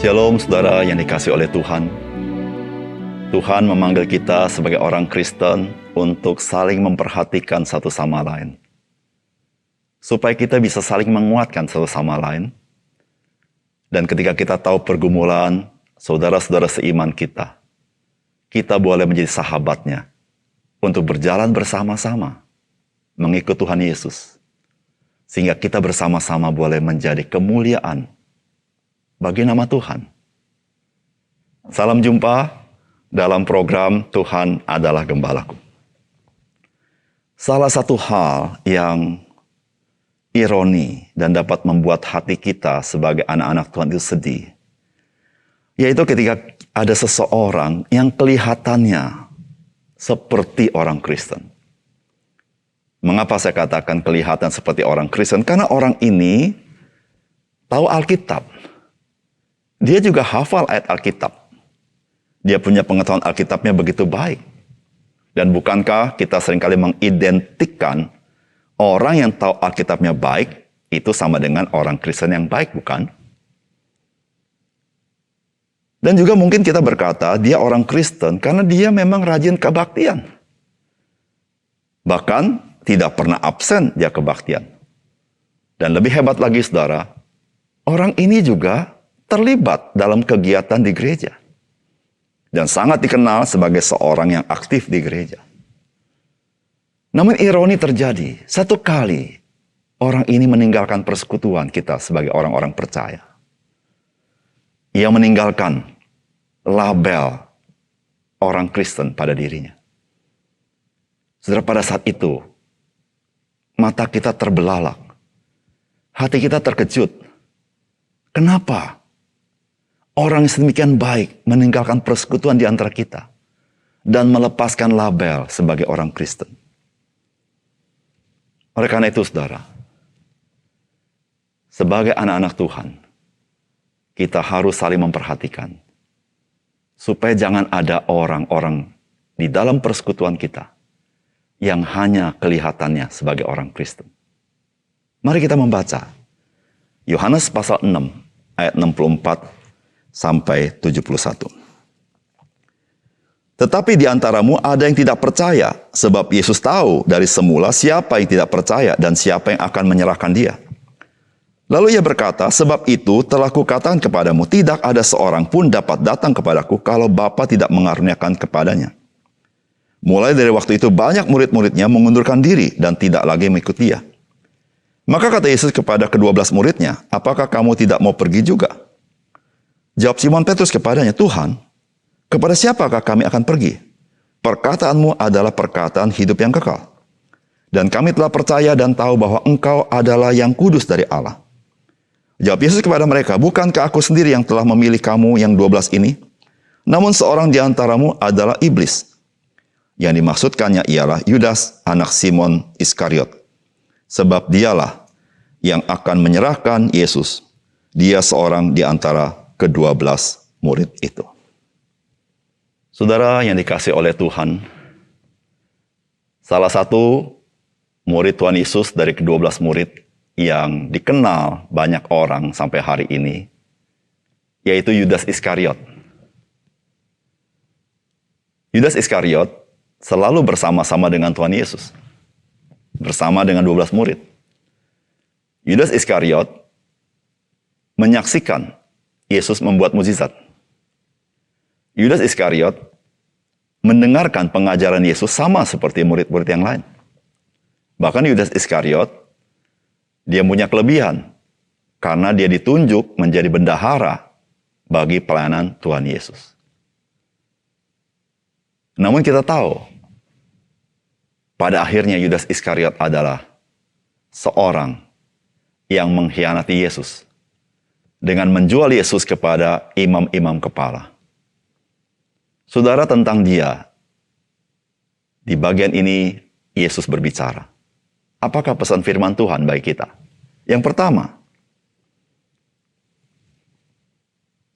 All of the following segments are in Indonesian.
Shalom saudara yang dikasih oleh Tuhan. Tuhan memanggil kita sebagai orang Kristen untuk saling memperhatikan satu sama lain. Supaya kita bisa saling menguatkan satu sama lain. Dan ketika kita tahu pergumulan saudara-saudara seiman kita boleh menjadi sahabatnya untuk berjalan bersama-sama mengikut Tuhan Yesus. Sehingga kita bersama-sama boleh menjadi kemuliaan bagi nama Tuhan. Salam jumpa dalam program Tuhan Adalah Gembalaku. Salah satu hal yang ironi dan dapat membuat hati kita sebagai anak-anak Tuhan itu sedih, yaitu ketika ada seseorang yang kelihatannya seperti orang Kristen. Mengapa saya katakan kelihatan seperti orang Kristen? Karena orang ini tahu Alkitab. Dia juga hafal ayat Alkitab. Dia punya pengetahuan Alkitabnya begitu baik. Dan bukankah kita seringkali mengidentikan orang yang tahu Alkitabnya baik, itu sama dengan orang Kristen yang baik, bukan? Dan juga mungkin kita berkata, dia orang Kristen karena dia memang rajin kebaktian. Bahkan tidak pernah absen dia kebaktian. Dan lebih hebat lagi saudara, orang ini juga terlibat dalam kegiatan di gereja. Dan sangat dikenal sebagai seorang yang aktif di gereja. Namun ironi terjadi, satu kali orang ini meninggalkan persekutuan kita sebagai orang-orang percaya. Ia meninggalkan label orang Kristen pada dirinya. Saudara, pada saat itu, mata kita terbelalak. Hati kita terkejut. Kenapa? Orang yang sedemikian baik meninggalkan persekutuan di antara kita dan melepaskan label sebagai orang Kristen. Oleh karena itu, saudara, sebagai anak-anak Tuhan, kita harus saling memperhatikan supaya jangan ada orang-orang di dalam persekutuan kita yang hanya kelihatannya sebagai orang Kristen. Mari kita membaca Yohanes pasal 6 ayat 64 sampai 71. Tetapi di antaramu ada yang tidak percaya, sebab Yesus tahu dari semula siapa yang tidak percaya dan siapa yang akan menyerahkan dia. Lalu ia berkata, sebab itu telah kukatakan kepadamu, tidak ada seorang pun dapat datang kepadaku kalau Bapa tidak mengaruniakan kepadanya. Mulai dari waktu itu banyak murid-muridnya mengundurkan diri dan tidak lagi mengikut dia. Maka kata Yesus kepada ke-12 muridnya, apakah kamu tidak mau pergi juga? Jawab Simon Petrus kepadanya, Tuhan, kepada siapakah kami akan pergi? Perkataanmu adalah perkataan hidup yang kekal. Dan kami telah percaya dan tahu bahwa engkau adalah yang kudus dari Allah. Jawab Yesus kepada mereka, bukankah aku sendiri yang telah memilih kamu yang 12 ini? Namun seorang di antaramu adalah iblis. Yang dimaksudkannya ialah Yudas, anak Simon Iskariot. Sebab dialah yang akan menyerahkan Yesus. Dia seorang di antara ke-12 murid itu. Saudara yang dikasih oleh Tuhan, salah satu murid Tuhan Yesus dari ke-12 murid yang dikenal banyak orang sampai hari ini, yaitu Yudas Iskariot. Yudas Iskariot selalu bersama-sama dengan Tuhan Yesus, bersama dengan 12 murid. Yudas Iskariot menyaksikan Yesus membuat mukjizat. Yudas Iskariot mendengarkan pengajaran Yesus sama seperti murid-murid yang lain. Bahkan Yudas Iskariot, dia punya kelebihan karena dia ditunjuk menjadi bendahara bagi pelayanan Tuhan Yesus. Namun kita tahu, pada akhirnya Yudas Iskariot adalah seorang yang mengkhianati Yesus dengan menjual Yesus kepada imam-imam kepala. Saudara, tentang dia, di bagian ini Yesus berbicara. Apakah pesan firman Tuhan bagi kita? Yang pertama,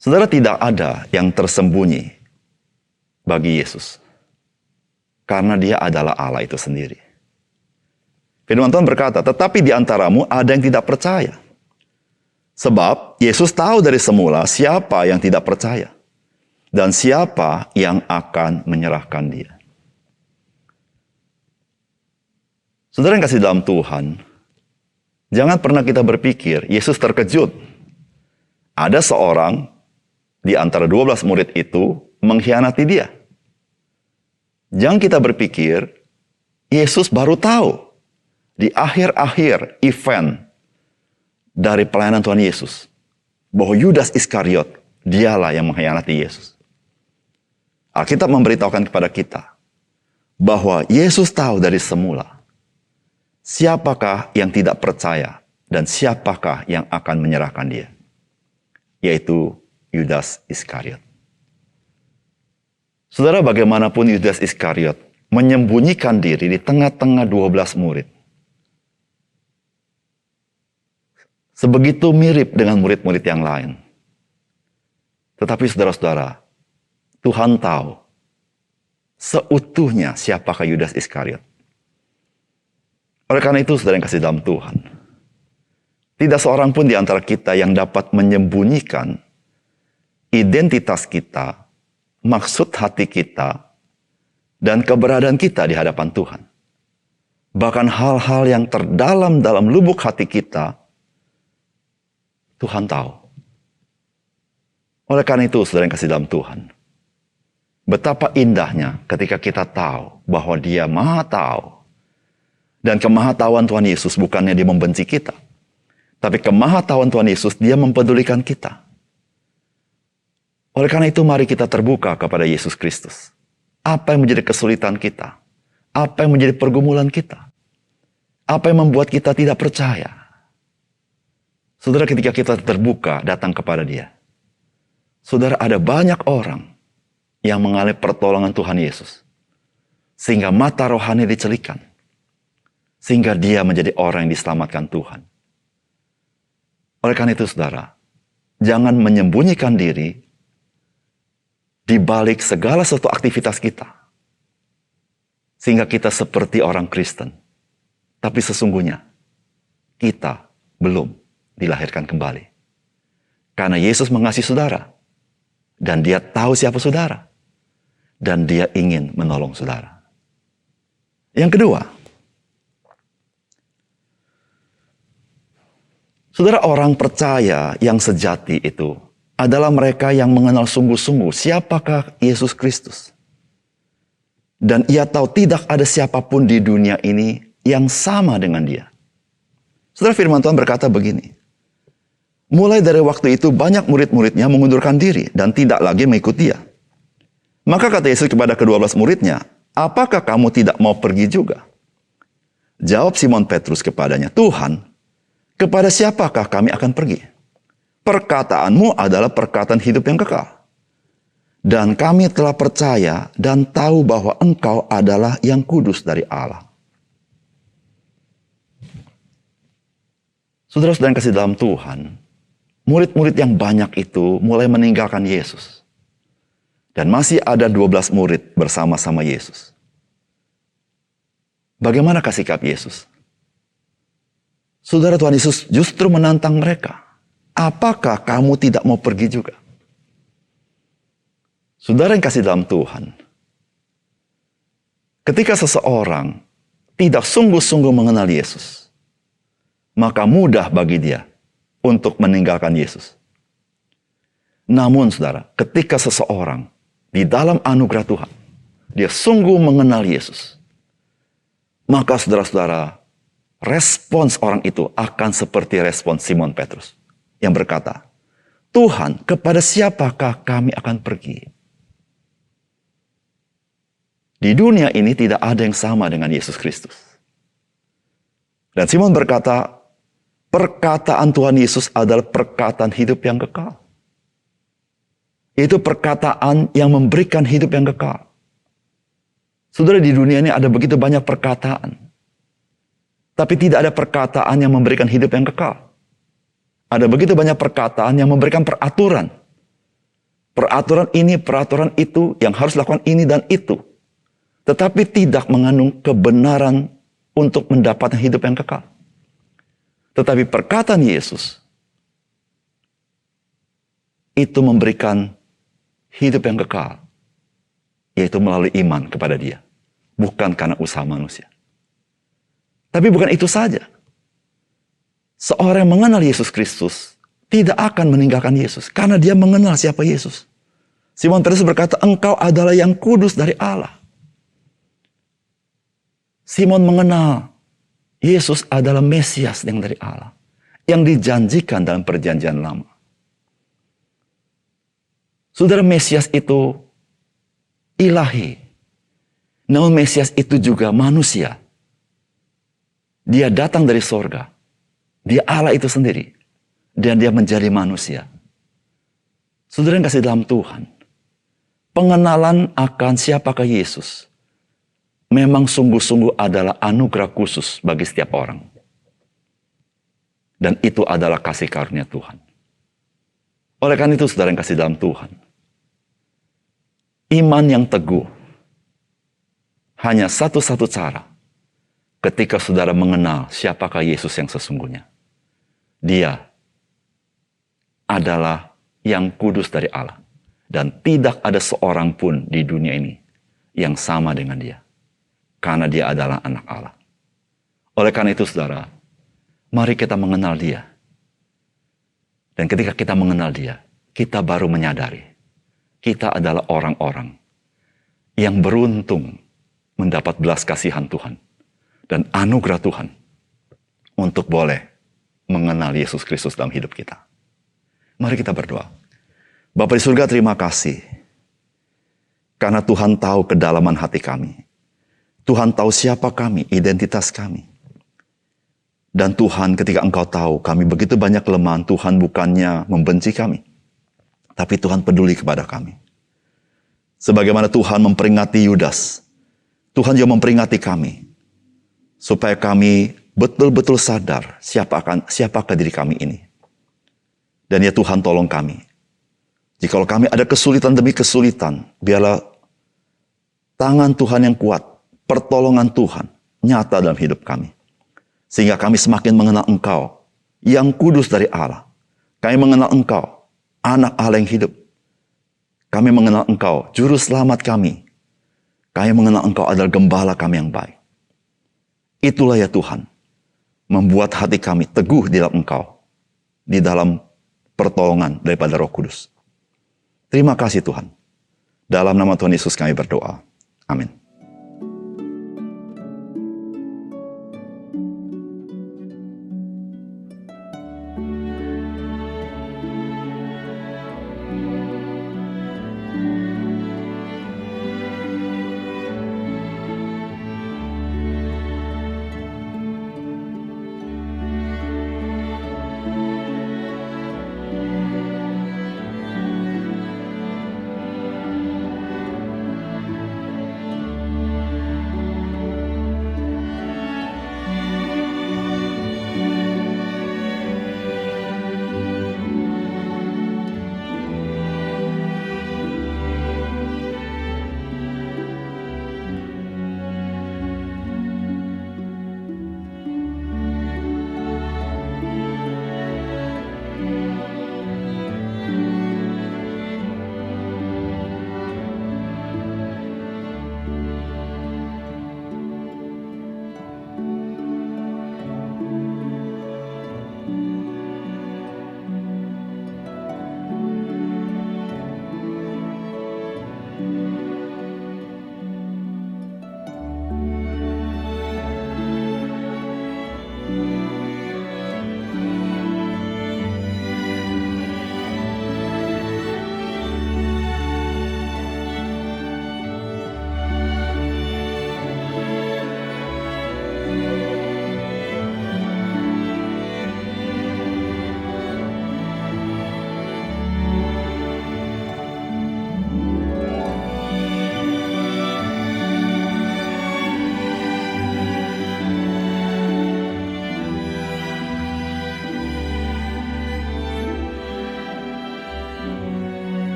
saudara, tidak ada yang tersembunyi bagi Yesus. Karena dia adalah Allah itu sendiri. Firman Tuhan berkata, tetapi di antaramu ada yang tidak percaya. Sebab Yesus tahu dari semula siapa yang tidak percaya dan siapa yang akan menyerahkan dia. Saudara yang kasih dalam Tuhan, jangan pernah kita berpikir Yesus terkejut. Ada seorang di antara 12 murid itu mengkhianati dia. Jangan kita berpikir Yesus baru tahu di akhir-akhir event dari pelayanan Tuhan Yesus bahwa Yudas Iskariot dialah yang mengkhianati Yesus. Alkitab memberitahukan kepada kita bahwa Yesus tahu dari semula siapakah yang tidak percaya dan siapakah yang akan menyerahkan dia, yaitu Yudas Iskariot. Saudara, bagaimanapun Yudas Iskariot menyembunyikan diri di tengah-tengah 12 murid, sebegitu mirip dengan murid-murid yang lain. Tetapi saudara-saudara, Tuhan tahu seutuhnya siapakah Yudas Iskariot. Oleh karena itu, saudara yang kasih dalam Tuhan, tidak seorang pun di antara kita yang dapat menyembunyikan identitas kita, maksud hati kita, dan keberadaan kita di hadapan Tuhan. Bahkan hal-hal yang terdalam dalam lubuk hati kita, Tuhan tahu. Oleh karena itu, saudara yang kasih dalam Tuhan, betapa indahnya ketika kita tahu bahwa Dia Maha Tahu. Dan kemahatauan Tuhan Yesus bukannya Dia membenci kita, tapi kemahatauan Tuhan Yesus Dia mempedulikan kita. Oleh karena itu, mari kita terbuka kepada Yesus Kristus. Apa yang menjadi kesulitan kita? Apa yang menjadi pergumulan kita? Apa yang membuat kita tidak percaya? Saudara, ketika kita terbuka datang kepada Dia, saudara, ada banyak orang yang mengalami pertolongan Tuhan Yesus, sehingga mata rohani dicelikan, sehingga dia menjadi orang yang diselamatkan Tuhan. Oleh karena itu, saudara, jangan menyembunyikan diri di balik segala sesuatu aktivitas kita, sehingga kita seperti orang Kristen, tapi sesungguhnya kita belum dilahirkan kembali. Karena Yesus mengasihi saudara, dan Dia tahu siapa saudara, dan Dia ingin menolong saudara. Yang kedua, saudara, orang percaya yang sejati itu adalah mereka yang mengenal sungguh-sungguh siapakah Yesus Kristus. Dan ia tahu tidak ada siapapun di dunia ini yang sama dengan Dia. Saudara, firman Tuhan berkata begini, mulai dari waktu itu banyak murid-muridnya mengundurkan diri dan tidak lagi mengikut Dia. Maka kata Yesus kepada ke-12 muridnya, apakah kamu tidak mau pergi juga? Jawab Simon Petrus kepadanya, Tuhan, kepada siapakah kami akan pergi? Perkataanmu adalah perkataan hidup yang kekal. Dan kami telah percaya dan tahu bahwa Engkau adalah yang kudus dari Allah. Saudara-saudara yang kasih dalam Tuhan, murid-murid yang banyak itu mulai meninggalkan Yesus. Dan masih ada 12 murid bersama-sama Yesus. Bagaimanakah sikap Yesus? Saudara, Tuhan Yesus justru menantang mereka. Apakah kamu tidak mau pergi juga? Saudara yang kasih dalam Tuhan, ketika seseorang tidak sungguh-sungguh mengenal Yesus, maka mudah bagi dia untuk meninggalkan Yesus. Namun saudara, ketika seseorang di dalam anugerah Tuhan, dia sungguh mengenal Yesus, maka saudara-saudara, respons orang itu akan seperti respons Simon Petrus yang berkata, Tuhan, kepada siapakah kami akan pergi? Di dunia ini tidak ada yang sama dengan Yesus Kristus. Dan Simon berkata, perkataan Tuhan Yesus adalah perkataan hidup yang kekal. Itu perkataan yang memberikan hidup yang kekal. Saudara, di dunia ini ada begitu banyak perkataan. Tapi tidak ada perkataan yang memberikan hidup yang kekal. Ada begitu banyak perkataan yang memberikan peraturan. Peraturan ini, peraturan itu, yang harus lakukan ini dan itu. Tetapi tidak mengandung kebenaran untuk mendapatkan hidup yang kekal. Tetapi perkataan Yesus itu memberikan hidup yang kekal, yaitu melalui iman kepada Dia, bukan karena usaha manusia. Tapi bukan itu saja. Seorang yang mengenal Yesus Kristus tidak akan meninggalkan Yesus karena dia mengenal siapa Yesus. Simon Petrus berkata, "Engkau adalah yang kudus dari Allah." Simon mengenal Yesus adalah Mesias yang dari Allah, yang dijanjikan dalam perjanjian lama. Saudara, Mesias itu ilahi. Namun Mesias itu juga manusia. Dia datang dari sorga. Dia Allah itu sendiri. Dan dia menjadi manusia. Saudara yang kasih dalam Tuhan, pengenalan akan siapakah Yesus memang sungguh-sungguh adalah anugerah khusus bagi setiap orang. Dan itu adalah kasih karunia Tuhan. Oleh karena itu, saudara yang kasih dalam Tuhan, iman yang teguh hanya satu-satu cara ketika saudara mengenal siapakah Yesus yang sesungguhnya. Dia adalah yang kudus dari Allah. Dan tidak ada seorang pun di dunia ini yang sama dengan Dia. Karena Dia adalah anak Allah. Oleh karena itu, saudara, mari kita mengenal Dia. Dan ketika kita mengenal Dia, kita baru menyadari kita adalah orang-orang yang beruntung mendapat belas kasihan Tuhan dan anugerah Tuhan untuk boleh mengenal Yesus Kristus dalam hidup kita. Mari kita berdoa. Bapa di surga, terima kasih karena Tuhan tahu kedalaman hati kami. Tuhan tahu siapa kami, identitas kami. Dan Tuhan, ketika Engkau tahu kami begitu banyak kelemahan, Tuhan bukannya membenci kami, tapi Tuhan peduli kepada kami. Sebagaimana Tuhan memperingati Yudas, Tuhan juga memperingati kami, supaya kami betul-betul sadar siapakah diri kami ini. Dan ya Tuhan, tolong kami. Jikalau kami ada kesulitan demi kesulitan, biarlah tangan Tuhan yang kuat, pertolongan Tuhan nyata dalam hidup kami. Sehingga kami semakin mengenal Engkau yang kudus dari Allah. Kami mengenal Engkau, anak Allah yang hidup. Kami mengenal Engkau, juru selamat kami. Kami mengenal Engkau adalah gembala kami yang baik. Itulah ya Tuhan, membuat hati kami teguh di dalam Engkau, di dalam pertolongan daripada Roh Kudus. Terima kasih Tuhan. Dalam nama Tuhan Yesus kami berdoa. Amin.